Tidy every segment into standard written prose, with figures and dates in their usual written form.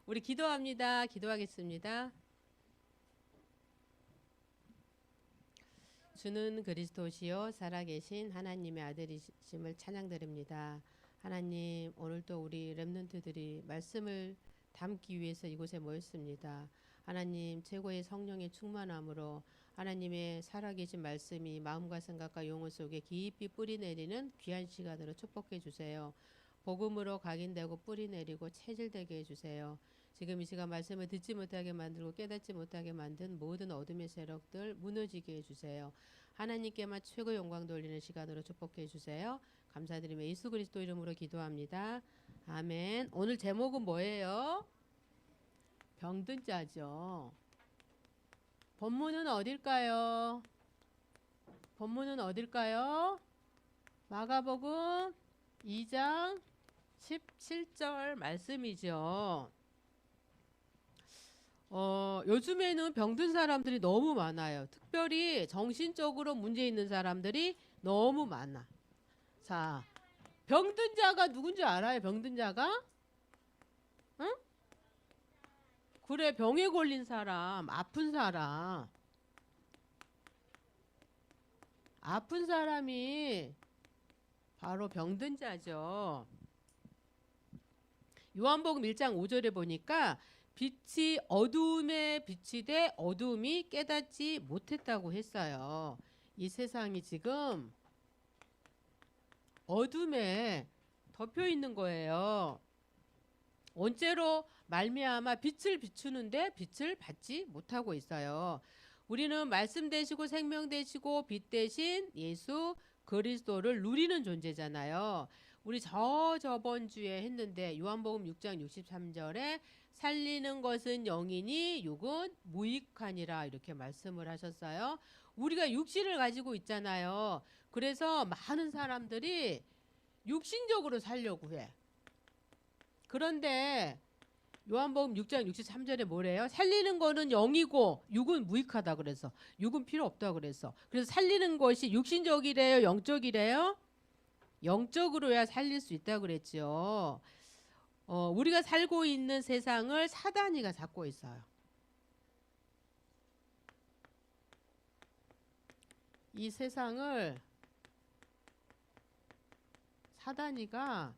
우리 기도합니다. 기도하겠습니다. 주는 그리스도시요 살아계신 하나님의 아들이심을 찬양드립니다. 하나님, 오늘도 우리 렘넌트들이 말씀을 담기 위해서 이곳에 모였습니다. 하나님, 최고의 성령의 충만함으로 하나님의 살아계신 말씀이 마음과 생각과 영혼 속에 깊이 뿌리내리는 귀한 시간으로 축복해 주세요. 복음으로 각인되고 뿌리내리고 체질되게 해주세요. 지금 이 시간 말씀을 듣지 못하게 만들고 깨닫지 못하게 만든 모든 어둠의 세력들 무너지게 해주세요. 하나님께만 최고 영광 돌리는 시간으로 축복해 주세요. 감사드리며 예수 그리스도 이름으로 기도합니다. 아멘. 오늘 제목은 뭐예요? 병든 자죠. 본문은 어딜까요? 본문은 어딜까요? 마가복음 2장 17절 말씀이죠. 요즘에는 병든 사람들이 너무 많아요. 특별히 정신적으로 문제 있는 사람들이 너무 많아. 자, 병든 자가 누군지 알아요? 병든 자가? 응? 그래, 병에 걸린 사람, 아픈 사람. 아픈 사람이 바로 병든 자죠. 요한복음 1장 5절에 보니까 빛이 어두움에 비치되 어두움이 깨닫지 못했다고 했어요. 이 세상이 지금 어둠에 덮여 있는 거예요. 원죄로 말미암아 빛을 비추는데 빛을 받지 못하고 있어요. 우리는 말씀 되시고 생명 되시고 빛 대신 예수 그리스도를 누리는 존재잖아요. 우리 저번 주에 했는데 요한복음 6장 63절에 살리는 것은 영이니 육은 무익하니라 이렇게 말씀을 하셨어요. 우리가 육신을 가지고 있잖아요. 그래서 많은 사람들이 육신적으로 살려고 해. 그런데 요한복음 6장 63절에 뭐래요? 살리는 거는 영이고 육은 무익하다 그래서 육은 필요 없다 그래서 그래서 살리는 것이 육신적이래요? 영적이래요? 영적으로야 살릴 수 있다 그랬죠. 우리가 살고 있는 세상을 사단이가 잡고 있어요. 이 세상을 사단이가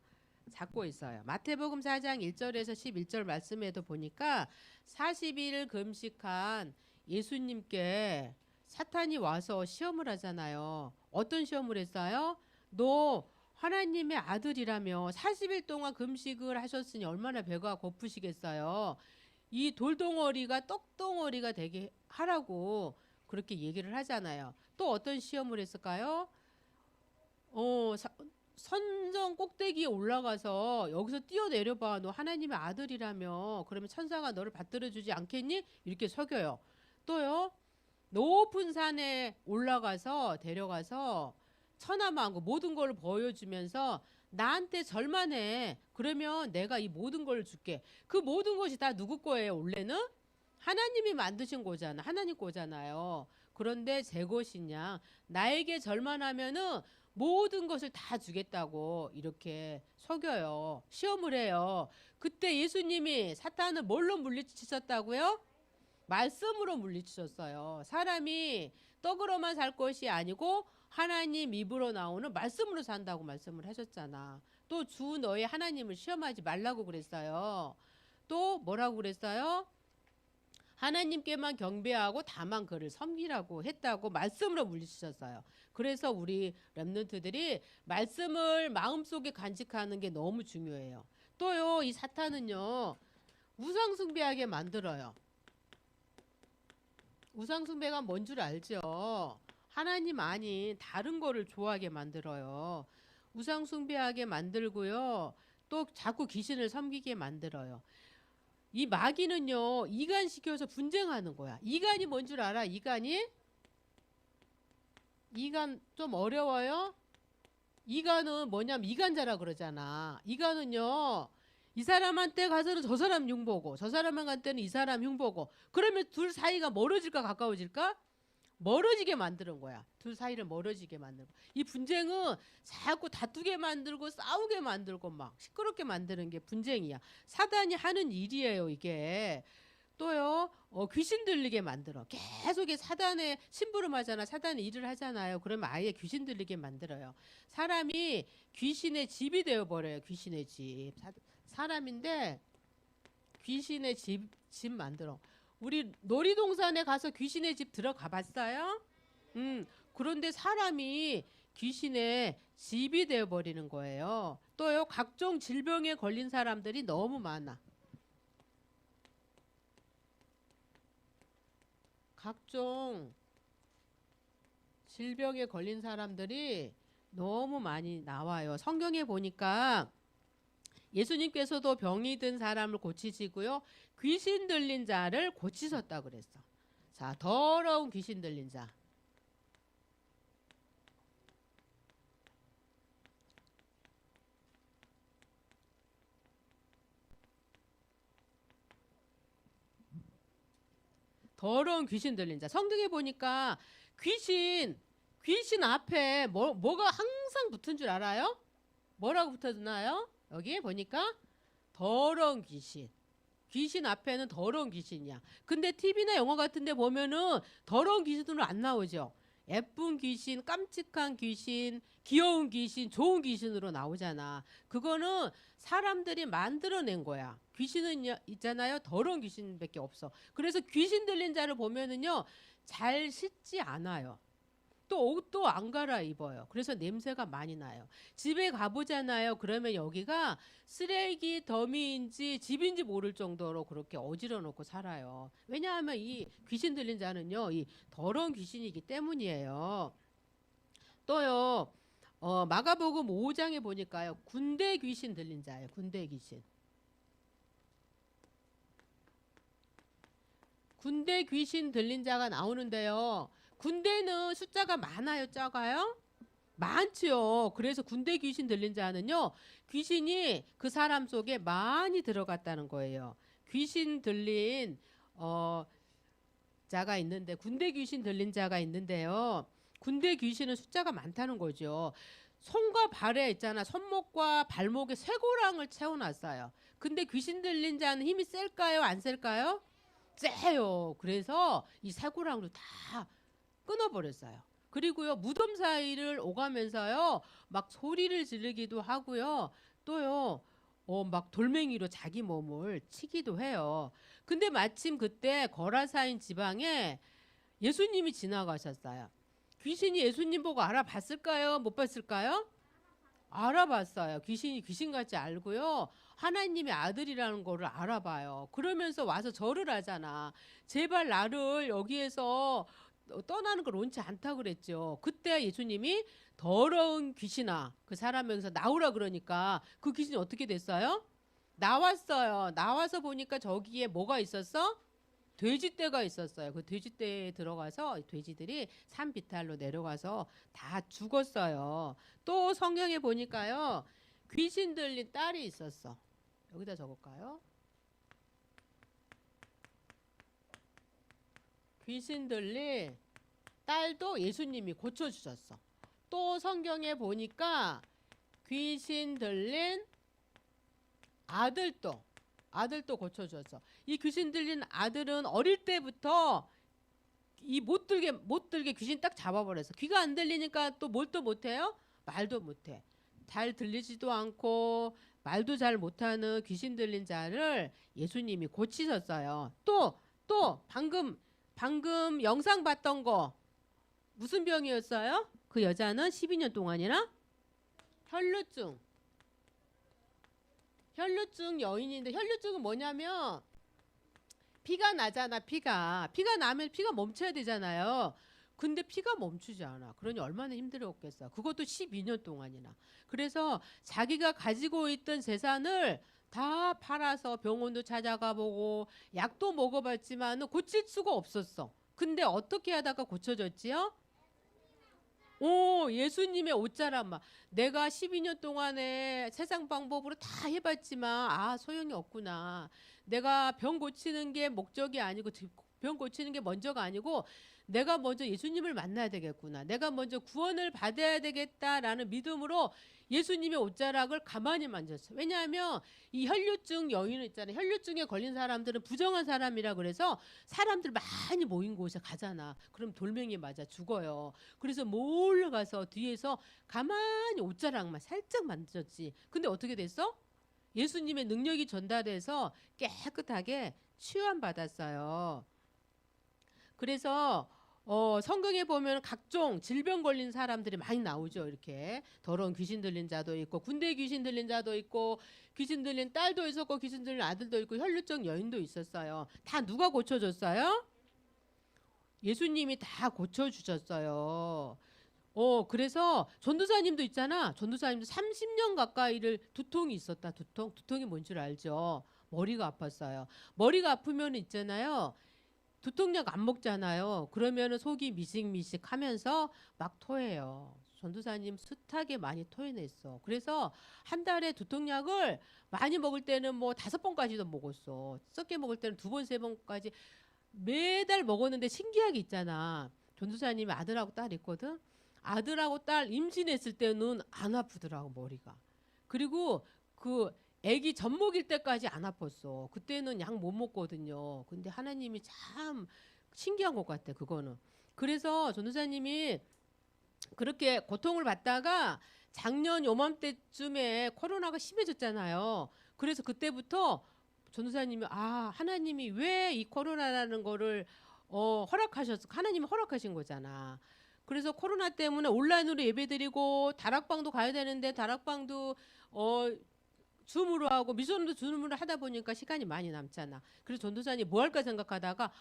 잡고 있어요. 마태복음 4장 1절에서 11절 말씀에도 보니까 40일 금식한 예수님께 사탄이 와서 시험을 하잖아요. 어떤 시험을 했어요? 너 하나님의 아들이라며 40일 동안 금식을 하셨으니 얼마나 배가 고프시겠어요. 이 돌덩어리가 떡덩어리가 되게 하라고 그렇게 얘기를 하잖아요. 또 어떤 시험을 했을까요? 선정 꼭대기에 올라가서 여기서 뛰어내려봐. 너 하나님의 아들이라며. 그러면 천사가 너를 받들어주지 않겠니? 이렇게 속여요. 또요. 높은 산에 올라가서 데려가서 천하만고 모든 걸 보여주면서 나한테 절만해. 그러면 내가 이 모든 걸 줄게. 그 모든 것이 다 누구 거예요? 원래는 하나님이 만드신 거잖아. 하나님 거잖아요. 그런데 제 것이냐? 나에게 절만하면은 모든 것을 다 주겠다고 이렇게 속여요. 시험을 해요. 그때 예수님이 사탄을 뭘로 물리치셨다고요? 말씀으로 물리치셨어요. 사람이 떡으로만 살 것이 아니고 하나님 입으로 나오는 말씀으로 산다고 말씀을 하셨잖아. 또 주 너의 하나님을 시험하지 말라고 그랬어요. 또 뭐라고 그랬어요? 하나님께만 경배하고 다만 그를 섬기라고 했다고 말씀으로 물리치셨어요. 그래서 우리 렘넌트들이 말씀을 마음속에 간직하는 게 너무 중요해요. 또요, 이 사탄은요, 우상숭배하게 만들어요. 우상숭배가 뭔 줄 알죠? 하나님 아닌 다른 거를 좋아하게 만들어요. 우상숭배하게 만들고요. 또 자꾸 귀신을 섬기게 만들어요. 이 마귀는요, 이간시켜서 분쟁하는 거야. 이간이 뭔 줄 알아? 이간이? 이간 좀 어려워요? 이간은 뭐냐면 이간자라 그러잖아. 이간은요, 이 사람한테 가서는 저 사람 흉보고 저 사람한테는 이 사람 흉보고 그러면 둘 사이가 멀어질까 가까워질까? 멀어지게 만드는 거야. 둘 사이를 멀어지게 만들고. 이 분쟁은 자꾸 다투게 만들고 싸우게 만들고 막 시끄럽게 만드는 게 분쟁이야. 사단이 하는 일이에요, 이게. 또요, 귀신 들리게 만들어. 계속 사단에 심부름하잖아. 사단이 일을 하잖아요. 그러면 아예 귀신 들리게 만들어요. 사람이 귀신의 집이 되어버려요. 귀신의 집. 사람인데 귀신의 집 만들어. 우리 놀이동산에 가서 귀신의 집 들어가 봤어요? 그런데 사람이 귀신의 집이 되어버리는 거예요. 또요, 각종 질병에 걸린 사람들이 너무 많아. 각종 질병에 걸린 사람들이 너무 많이 나와요. 성경에 보니까 예수님께서도 병이 든 사람을 고치시고요. 귀신 들린 자를 고치셨다 그랬어. 자, 더러운 귀신 들린 자. 더러운 귀신 들린 자. 성경에 보니까 귀신 앞에 뭐가 항상 붙은 줄 알아요? 뭐라고 붙어나요? 여기에 보니까 더러운 귀신. 귀신 앞에는 더러운 귀신이야. 근데 TV나 영화 같은 데 보면은 더러운 귀신으로 안 나오죠. 예쁜 귀신, 깜찍한 귀신, 귀여운 귀신, 좋은 귀신으로 나오잖아. 그거는 사람들이 만들어낸 거야. 귀신은 있잖아요. 더러운 귀신밖에 없어. 그래서 귀신 들린 자를 보면은요, 잘 씻지 않아요. 또 옷도 안 갈아입어요. 그래서 냄새가 많이 나요. 집에 가보잖아요. 그러면 여기가 쓰레기 더미인지 집인지 모를 정도로 그렇게 어지러 놓고 살아요. 왜냐하면 이 귀신 들린 자는요, 이 더러운 귀신이기 때문이에요. 또요, 마가복음 5장에 보니까요, 군대 귀신 들린 자예요. 군대 귀신. 군대 귀신 들린 자가 나오는데요. 군대는 숫자가 많아요, 작아요? 많지요. 그래서 군대 귀신 들린 자는요, 귀신이 그 사람 속에 많이 들어갔다는 거예요. 귀신 들린 자가 있는데, 군대 귀신 들린 자가 있는데요. 군대 귀신은 숫자가 많다는 거죠. 손과 발에 있잖아. 손목과 발목에 쇠고랑을 채워놨어요. 근데 귀신 들린 자는 힘이 셀까요? 안 셀까요? 세요. 그래서 이 쇠고랑으로 다 끊어버렸어요. 그리고요, 무덤 사이를 오가면서요, 막 소리를 지르기도 하고요, 또요, 막 돌멩이로 자기 몸을 치기도 해요. 근데 마침 그때 거라사인 지방에 예수님이 지나가셨어요. 귀신이 예수님 보고 알아봤을까요? 못 봤을까요? 알아봤어요. 귀신이 귀신같이 알고요. 하나님의 아들이라는 거를 알아봐요. 그러면서 와서 절을 하잖아. 제발 나를 여기에서 떠나는 걸 원치 않다 그랬죠. 그때 예수님이 더러운 귀신아, 그 사람 여기서 나오라 그러니까 그 귀신이 어떻게 됐어요? 나왔어요. 나와서 보니까 저기에 뭐가 있었어? 돼지떼가 있었어요. 그 돼지떼에 들어가서 돼지들이 산 비탈로 내려가서 다 죽었어요. 또 성경에 보니까요, 귀신 들린 딸이 있었어. 여기다 적을까요? 귀신 들린 딸도 예수님이 고쳐주셨어. 또 성경에 보니까 귀신 들린 아들도 고쳐줬어. 이 귀신 들린 아들은 어릴 때부터 이 못 들게 귀신 딱 잡아버렸어. 귀가 안 들리니까 또 뭘 또 못해요? 말도 못해. 잘 들리지도 않고 말도 잘 못하는 귀신 들린 자를 예수님이 고치셨어요. 또 방금 영상 봤던 거 무슨 병이었어요? 그 여자는 12년 동안이나 혈루증 여인인데, 혈루증은 뭐냐면 피가 나잖아. 피가 나면 피가 멈춰야 되잖아요. 근데 피가 멈추지 않아. 그러니 얼마나 힘들었겠어. 그것도 12년 동안이나. 그래서 자기가 가지고 있던 재산을 다 팔아서 병원도 찾아가 보고 약도 먹어봤지만 고칠 수가 없었어. 근데 어떻게 하다가 고쳐졌지요? 예수님의 옷자람아. 내가 12년 동안에 세상 방법으로 다 해봤지만 소용이 없구나. 내가 병 고치는 게 목적이 아니고 병 고치는 게 먼저가 아니고 내가 먼저 예수님을 만나야 되겠구나. 내가 먼저 구원을 받아야 되겠다라는 믿음으로 예수님의 옷자락을 가만히 만졌어요. 왜냐하면 이 혈류증 여인은 있잖아요. 혈류증에 걸린 사람들은 부정한 사람이라 그래서 사람들 많이 모인 곳에 가잖아. 그럼 돌멩이 맞아 죽어요. 그래서 몰래 가서 뒤에서 가만히 옷자락만 살짝 만졌지. 근데 어떻게 됐어? 예수님의 능력이 전달돼서 깨끗하게 치유함 받았어요. 그래서 성경에 보면 각종 질병 걸린 사람들이 많이 나오죠. 이렇게 더러운 귀신 들린 자도 있고 군대 귀신 들린 자도 있고 귀신 들린 딸도 있었고 귀신 들린 아들도 있고 혈류증 여인도 있었어요. 다 누가 고쳐줬어요? 예수님이 다 고쳐주셨어요. 그래서 전도사님도 있잖아. 전도사님도 30년 가까이를 두통이 있었다. 두통이 뭔 줄 알죠? 머리가 아팠어요. 머리가 아프면 있잖아요. 두통약 안 먹잖아요. 그러면 속이 미식미식 하면서 막 토해요. 전도사님 숱하게 많이 토해냈어. 그래서 한 달에 두통약을 많이 먹을 때는 뭐 5번까지도 먹었어. 적게 먹을 때는 2번, 3번까지 매달 먹었는데 신기하게 있잖아. 전도사님이 아들하고 딸 있거든. 아들하고 딸 임신했을 때는 안 아프더라고 머리가. 그리고 그 애기 젖먹일 때까지 안 아팠어. 그때는 약 못 먹거든요. 근데 하나님이 참 신기한 것 같아 그거는. 그래서 전도사님이 그렇게 고통을 받다가 작년 요맘때쯤에 코로나가 심해졌잖아요. 그래서 그때부터 전도사님이 하나님이 왜 이 코로나라는 거를 하나님이 허락하신 거잖아. 그래서 코로나 때문에 온라인으로 예배드리고 다락방도 가야 되는데 다락방도 줌으로 하고 미션도 줌으로 하다 보니까 시간이 많이 남잖아. 그래서 전도사님 뭐 할까 생각하다가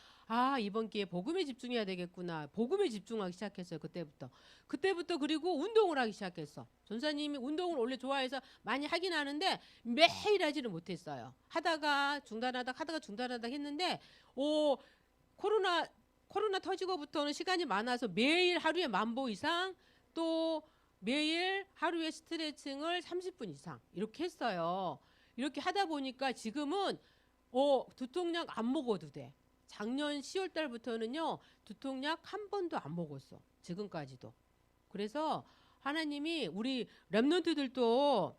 이번 기회에 복음에 집중해야 되겠구나. 복음에 집중하기 시작했어요. 그때부터 그리고 운동을 하기 시작했어. 전도사님이 운동을 원래 좋아해서 많이 하긴 하는데 매일 하지는 못했어요. 하다가 중단하다 했는데 코로나 터지고부터는 시간이 많아서 매일 하루에 10,000보 이상 또 매일 하루에 스트레칭을 30분 이상 이렇게 했어요. 이렇게 하다 보니까 지금은 두통약 안 먹어도 돼. 작년 10월 달부터는요. 두통약 한 번도 안 먹었어. 지금까지도. 그래서 하나님이 우리 랩런트들도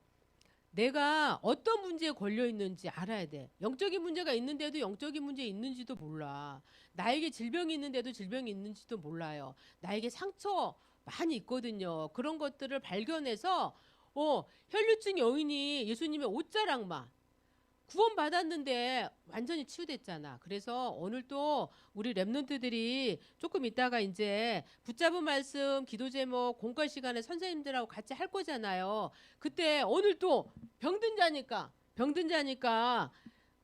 내가 어떤 문제에 걸려 있는지 알아야 돼. 영적인 문제가 있는데도 영적인 문제 있는지도 몰라. 나에게 질병이 있는데도 질병이 있는지도 몰라요. 나에게 상처 많이 있거든요. 그런 것들을 발견해서 혈류증 여인이 예수님의 옷자락만 구원받았는데 완전히 치유됐잖아. 그래서 오늘 또 우리 랩런트들이 조금 있다가 이제 붙잡은 말씀, 기도 제목, 공과 시간에 선생님들하고 같이 할 거잖아요. 그때 오늘 또 병든 자니까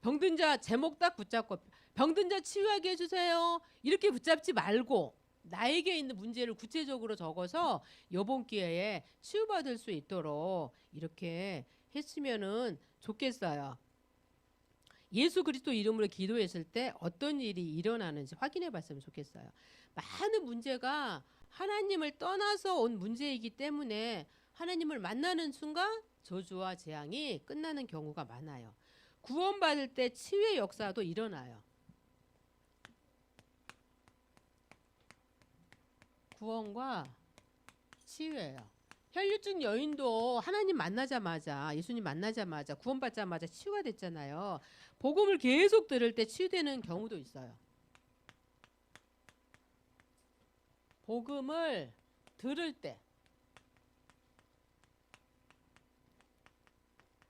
병든 자 제목 딱 붙잡고 병든 자 치유하게 해주세요. 이렇게 붙잡지 말고 나에게 있는 문제를 구체적으로 적어서 이번 기회에 치유받을 수 있도록 이렇게 했으면은 좋겠어요. 예수 그리스도 이름으로 기도했을 때 어떤 일이 일어나는지 확인해 봤으면 좋겠어요. 많은 문제가 하나님을 떠나서 온 문제이기 때문에 하나님을 만나는 순간 저주와 재앙이 끝나는 경우가 많아요. 구원받을 때 치유의 역사도 일어나요. 구원과 치유예요. 혈류증 여인도 하나님 만나자마자 예수님 만나자마자 구원받자마자 치유가 됐잖아요. 복음을 계속 들을 때 치유되는 경우도 있어요. 복음을 들을 때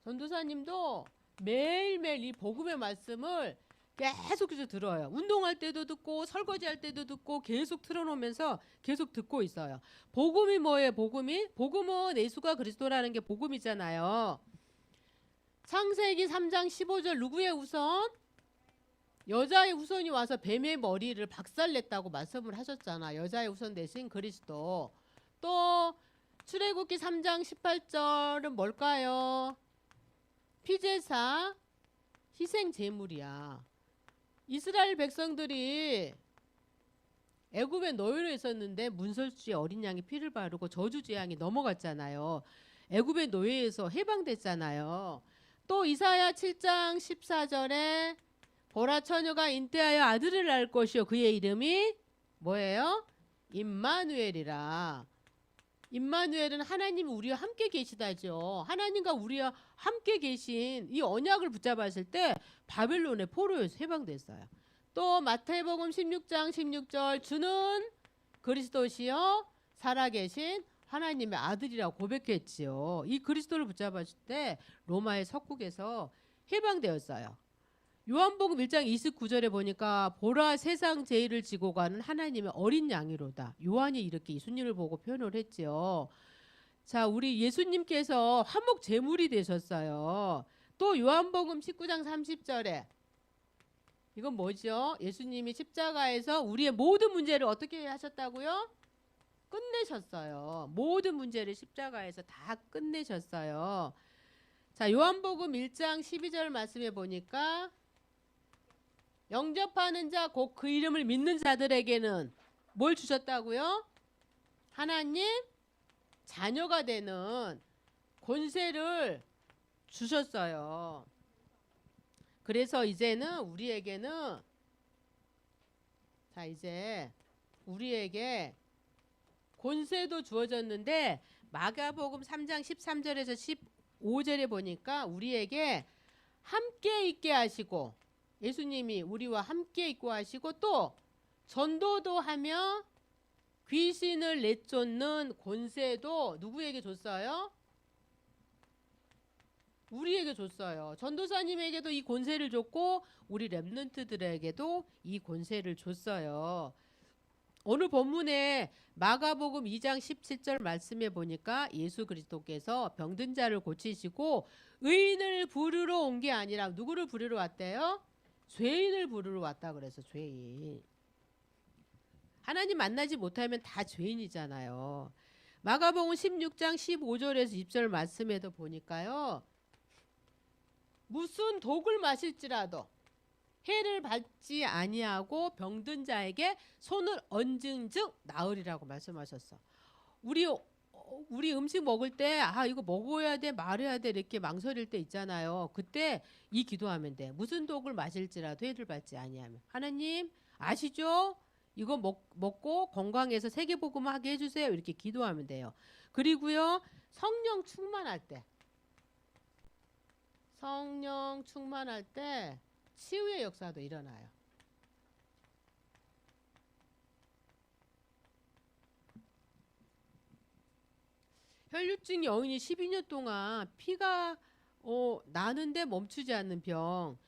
전도사님도 매일매일 이 복음의 말씀을 계속해서 들어요. 운동할 때도 듣고 설거지할 때도 듣고 계속 틀어놓으면서 계속 듣고 있어요. 복음이 뭐예요? 복음은 예수가 그리스도라는 게 복음이잖아요. 창세기 3장 15절 누구의 후손? 여자의 후손이 와서 뱀의 머리를 박살냈다고 말씀을 하셨잖아. 여자의 후손 대신 그리스도. 또 출애굽기 3장 18절은 뭘까요? 피제사 희생 제물이야. 이스라엘 백성들이 애굽에 노예로 있었는데 문설주에 어린 양의 피를 바르고 저주 재앙이 넘어갔잖아요. 애굽의 노예에서 해방됐잖아요. 또 이사야 7장 14절에 보라 처녀가 잉태하여 아들을 낳을 것이요 그의 이름이 뭐예요? 임마누엘이라. 임마누엘은 하나님이 우리와 함께 계시다죠. 하나님과 우리와 함께 계신 이 언약을 붙잡았을 때 바벨론의 포로에서 해방됐어요. 또 마태복음 16장 16절 주는 그리스도시요 살아계신 하나님의 아들이라고 고백했지요. 이 그리스도를 붙잡았을 때 로마의 석국에서 해방되었어요. 요한복음 1장 29절에 보니까 보라 세상 죄를 지고 가는 하나님의 어린 양이로다. 요한이 이렇게 예수님을 보고 표현을 했지요. 자, 우리 예수님께서 화목 제물이 되셨어요. 또 요한복음 19장 30절에 이건 뭐죠? 예수님이 십자가에서 우리의 모든 문제를 어떻게 하셨다고요? 끝내셨어요. 모든 문제를 십자가에서 다 끝내셨어요. 자, 요한복음 1장 12절 말씀해 보니까 영접하는 자 곧 그 이름을 믿는 자들에게는 뭘 주셨다고요? 하나님 자녀가 되는 권세를 주셨어요. 그래서 이제는 우리에게는 자 이제 우리에게 권세도 주어졌는데 마가복음 3장 13절에서 15절에 보니까 우리에게 함께 있게 하시고 예수님이 우리와 함께 있고 하시고 또 전도도 하며 귀신을 내쫓는 권세도 누구에게 줬어요? 우리에게 줬어요. 전도사님에게도 이 권세를 줬고 우리 렘넌트들에게도 이 권세를 줬어요. 오늘 본문에 마가복음 2장 17절 말씀해 보니까 예수 그리스도께서 병든 자를 고치시고 의인을 부르러 온 게 아니라 누구를 부르러 왔대요? 죄인을 부르러 왔다 그래서 죄인. 하나님 만나지 못하면 다 죄인이잖아요. 마가복음 16장 15절에서 20절 말씀에도 보니까요. 무슨 독을 마실지라도 해를 받지 아니하고 병든 자에게 손을 얹은즉 나으리라고 말씀하셨어. 우리 음식 먹을 때 이거 먹어야 돼 말해야 돼 이렇게 망설일 때 있잖아요. 그때 이 기도하면 돼. 무슨 독을 마실지라도 해를 받지 아니하면 하나님 아시죠? 이거 먹고 건강해서 세계복음하게 해주세요. 이렇게 기도하면 돼요. 그리고요 성령 충만할 때 치유의 역사도 일어나요. 혈류증 여인이 12년 동안 피가 나는데 멈추지 않는 병,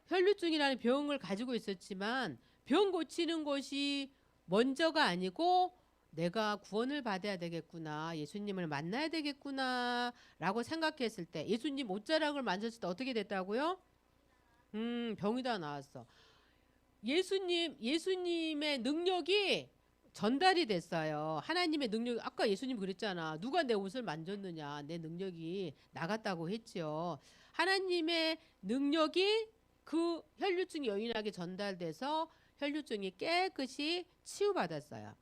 혈류증이라는 병을 가지고 있었지만 병 고치는 것이 먼저가 아니고 내가 구원을 받아야 되겠구나, 예수님을 만나야 되겠구나 라고 생각했을 때 예수님 옷자락을 만졌을 때 어떻게 됐다고요? 병이 다 나았어. 예수님의 능력이 전달이 됐어요. 하나님의 능력이 아까 예수님 그랬잖아. 누가 내 옷을 만졌느냐. 내 능력이 나갔다고 했지요. 하나님의 능력이 그 혈류증 여인에게 전달돼서 혈류증이 깨끗이 치유받았어요.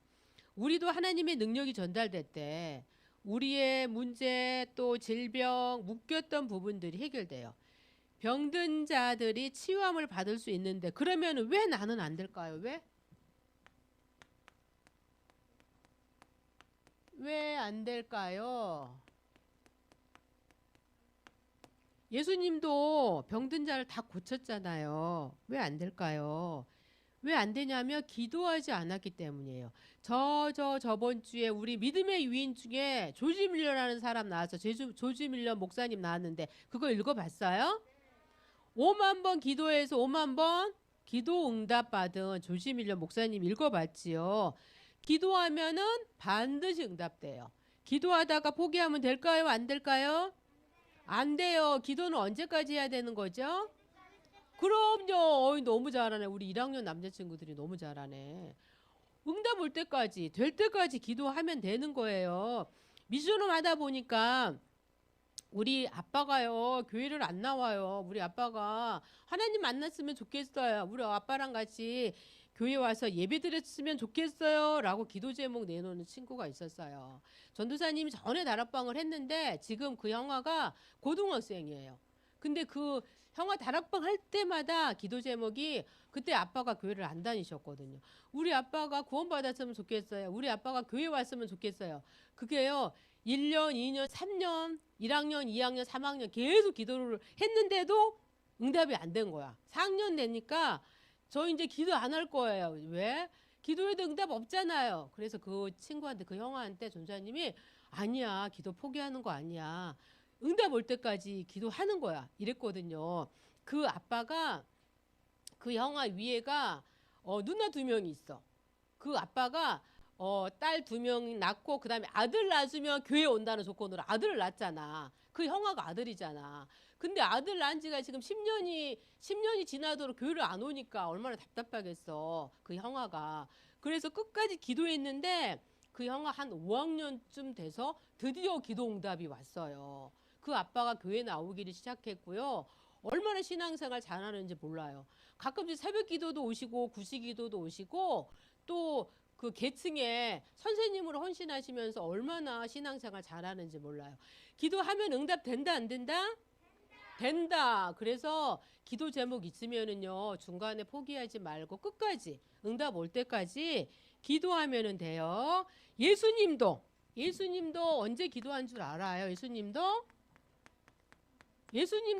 우리도 하나님의 능력이 전달될 때 우리의 문제 또 질병 묶였던 부분들이 해결돼요. 병든 자들이 치유함을 받을 수 있는데 그러면 왜 나는 안 될까요? 왜 안 될까요? 예수님도 병든 자를 다 고쳤잖아요. 왜 안 될까요? 왜 안 되냐면 기도하지 않았기 때문이에요. 저번 주에 우리 믿음의 유인 중에 조지 밀러라는 사람 나와서 조지 밀러 목사님 나왔는데 그거 읽어봤어요? 5만 번 기도해서 5만 번 기도 응답 받은 조지 밀러 목사님 읽어봤지요. 기도하면은 반드시 응답돼요. 기도하다가 포기하면 될까요? 안 될까요? 안 돼요. 기도는 언제까지 해야 되는 거죠? 그럼요. 너무 잘하네. 우리 1학년 남자친구들이 너무 잘하네. 응답 올 때까지 될 때까지 기도하면 되는 거예요. 미션을 하다 보니까 우리 아빠가요 교회를 안 나와요. 우리 아빠가 하나님 만났으면 좋겠어요. 우리 아빠랑 같이 교회 와서 예배 드렸으면 좋겠어요 라고 기도 제목 내놓는 친구가 있었어요. 전도사님이 전에 다락방을 했는데 지금 그 형아가 고등학생이에요. 근데 그 형아 다락방 할 때마다 기도 제목이 그때 아빠가 교회를 안 다니셨거든요. 우리 아빠가 구원받았으면 좋겠어요. 우리 아빠가 교회 왔으면 좋겠어요. 그게요. 1년, 2년, 3년, 1학년, 2학년, 3학년 계속 기도를 했는데도 응답이 안 된 거야. 4학년 되니까 저 이제 기도 안 할 거예요. 왜? 기도해도 응답 없잖아요. 그래서 그 친구한테, 그 형아한테 전사님이 아니야, 기도 포기하는 거 아니야. 응답 올 때까지 기도하는 거야. 이랬거든요. 그 아빠가, 그 형아 위에가 누나 2명이 있어. 그 아빠가 딸 2명 낳고 그다음에 아들 낳으면 교회 온다는 조건으로 아들을 낳았잖아. 그 형아가 아들이잖아. 근데 아들 낳은 지가 지금 10년이 지나도록 교회를 안 오니까 얼마나 답답하겠어. 그 형아가. 그래서 끝까지 기도했는데 그 형아 한 5학년쯤 돼서 드디어 기도 응답이 왔어요. 그 아빠가 교회 나오기를 시작했고요. 얼마나 신앙생활 잘하는지 몰라요. 가끔씩 새벽 기도도 오시고 구시 기도도 오시고 또 그 계층에 선생님으로 헌신하시면서 얼마나 신앙생활 잘하는지 몰라요. 기도하면 응답 된다 안 된다? 된다. 그래서 기도 제목 있으면은요 중간에 포기하지 말고 끝까지 응답 올 때까지 기도하면은 돼요. 예수님도 언제 기도한 줄 알아요? 예수님도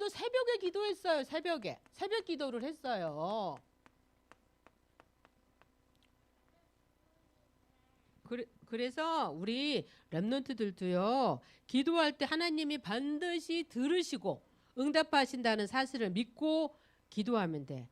새벽에 기도했어요. 새벽 기도를 했어요. 그래서 우리 렘넌트들도요 기도할 때 하나님이 반드시 들으시고 응답하신다는 사실을 믿고 기도하면 돼.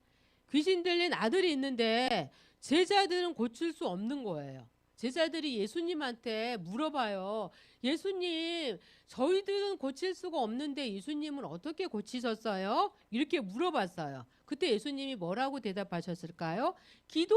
귀신 들린 아들이 있는데 제자들은 고칠 수 없는 거예요. 제자들이 예수님한테 물어봐요. 예수님, 저희들은 고칠 수가 없는데 예수님은 어떻게 고치셨어요? 이렇게 물어봤어요. 그때 예수님이 뭐라고 대답하셨을까요? 기도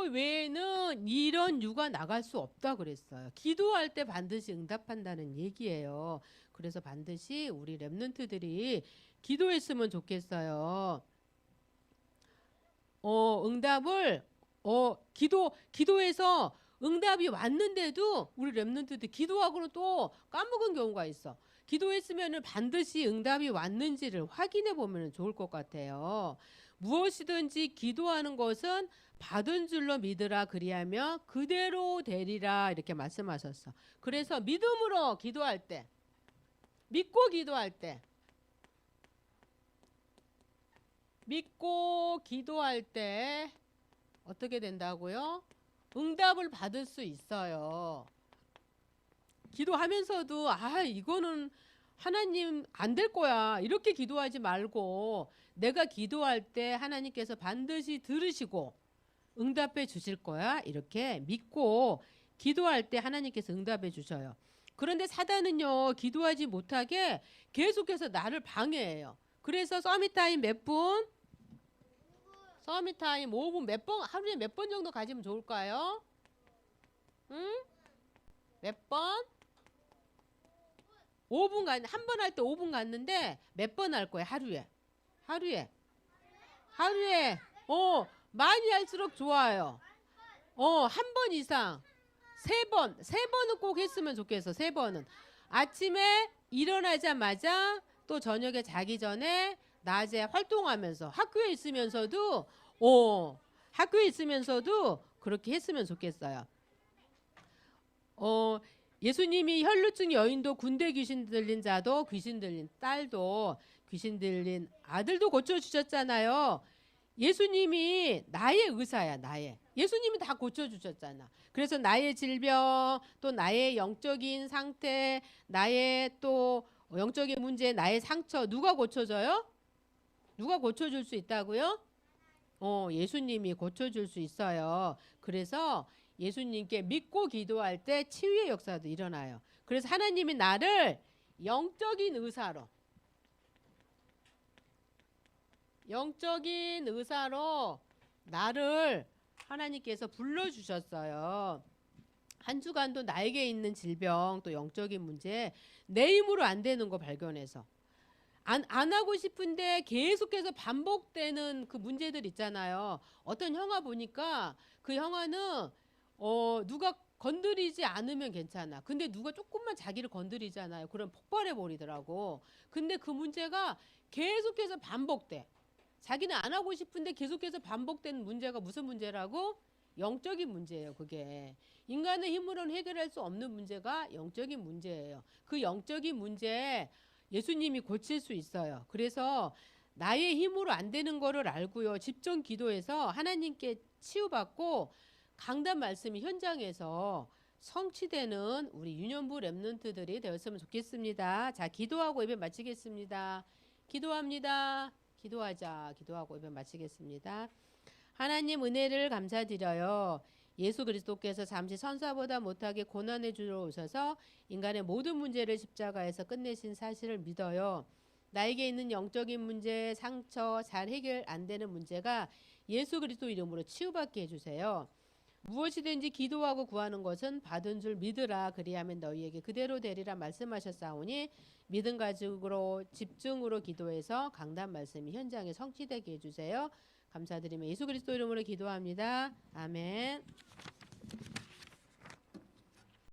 외에는 이런 유가 나갈 수 없다 그랬어요. 기도할 때 반드시 응답한다는 얘기예요. 그래서 반드시 우리 렘넌트들이 기도했으면 좋겠어요. 응답을 기도해서 응답이 왔는데도 우리 렘넌트들 기도하고는 또 까먹은 경우가 있어. 기도했으면 반드시 응답이 왔는지를 확인해 보면 좋을 것 같아요. 무엇이든지 기도하는 것은 받은 줄로 믿으라 그리하며 그대로 되리라 이렇게 말씀하셨어. 그래서 믿음으로 기도할 때, 믿고 기도할 때 어떻게 된다고요? 응답을 받을 수 있어요. 기도하면서도 이거는 하나님 안 될 거야 이렇게 기도하지 말고 내가 기도할 때 하나님께서 반드시 들으시고 응답해 주실 거야 이렇게 믿고 기도할 때 하나님께서 응답해 주셔요. 그런데 사단은요 기도하지 못하게 계속해서 나를 방해해요. 그래서 서밋타임 몇 분? 서밋타임 5분 하루에 몇 번 정도 가지면 좋을까요? 응? 몇 번? 5분 한 번 할 때 5분 갔는데 몇 번 할 거예요? 하루에 많이 할수록 좋아요. 한 번 이상 3번은 꼭 했으면 좋겠어. 3번은 아침에 일어나자마자 또 저녁에 자기 전에 낮에 활동하면서 학교에 있으면서도 그렇게 했으면 좋겠어요. 예수님이 혈루증 여인도 군대 귀신 들린 자도 귀신 들린 딸도 귀신 들린 아들도 고쳐주셨잖아요. 예수님이 나의 의사야. 예수님이 다 고쳐주셨잖아. 그래서 나의 질병 또 나의 영적인 상태 나의 또 영적인 문제 나의 상처 누가 고쳐줘요? 누가 고쳐줄 수 있다고요? 예수님이 고쳐줄 수 있어요. 그래서 예수님께 믿고 기도할 때 치유의 역사도 일어나요. 그래서 하나님이 나를 영적인 의사로 나를 하나님께서 불러주셨어요. 한 주간도 나에게 있는 질병 또 영적인 문제 내 힘으로 안 되는 거 발견해서 안 하고 싶은데 계속해서 반복되는 그 문제들 있잖아요. 어떤 형아 보니까 그 형아는 누가 건드리지 않으면 괜찮아. 근데 누가 조금만 자기를 건드리잖아요. 그럼 폭발해 버리더라고. 근데 그 문제가 계속해서 반복돼. 자기는 안 하고 싶은데 계속해서 반복되는 문제가 무슨 문제라고? 영적인 문제예요, 그게. 인간의 힘으로는 해결할 수 없는 문제가 영적인 문제예요. 그 영적인 문제 예수님이 고칠 수 있어요. 그래서 나의 힘으로 안 되는 거를 알고요. 집중 기도해서 하나님께 치유받고 강단 말씀이 현장에서 성취되는 우리 유년부 렘넌트들이 되었으면 좋겠습니다. 자, 기도하고 예배 마치겠습니다. 기도합니다. 기도하자. 기도하고 예배 마치겠습니다. 하나님 은혜를 감사드려요. 예수 그리스도께서 잠시 천사보다 못하게 고난의 주로 오셔서 인간의 모든 문제를 십자가에서 끝내신 사실을 믿어요. 나에게 있는 영적인 문제, 상처, 잘 해결 안 되는 문제가 예수 그리스도 이름으로 치유받게 해주세요. 무엇이든지 기도하고 구하는 것은 받은 줄 믿으라. 그리하면 너희에게 그대로 되리라 말씀하셨사오니 믿음 가지고 집중으로 기도해서 강단 말씀이 현장에 성취되게 해주세요. 감사드리며 예수 그리스도 이름으로 기도합니다. 아멘.